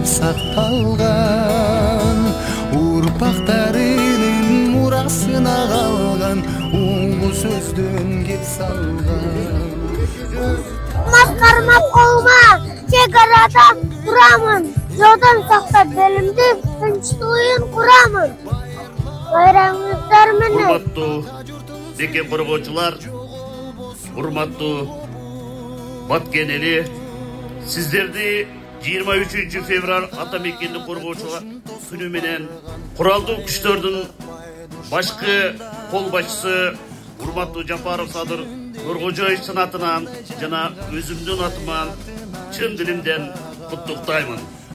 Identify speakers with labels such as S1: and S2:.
S1: кылып сакталган, урпактарынын мурасына калган, улуу сөздөн кеп салган.
S2: Maskarmak olma, çekarada duramın. Yoldan sakta belimde hınçlı oyun kuramın. Bayramımızlar mene.
S3: Урматтуу беке коргоочулар, урматтуу баткен эли, сиздерди 23 февраль ата мекенди коргоочулар күнү менен куралдуу күчтөрдүн башкы кол башчысы урматтуу Жапаров Садыр Нуркожоевичтин атынан жана өзүмдүн атыман чын дилимден куттуктаймын.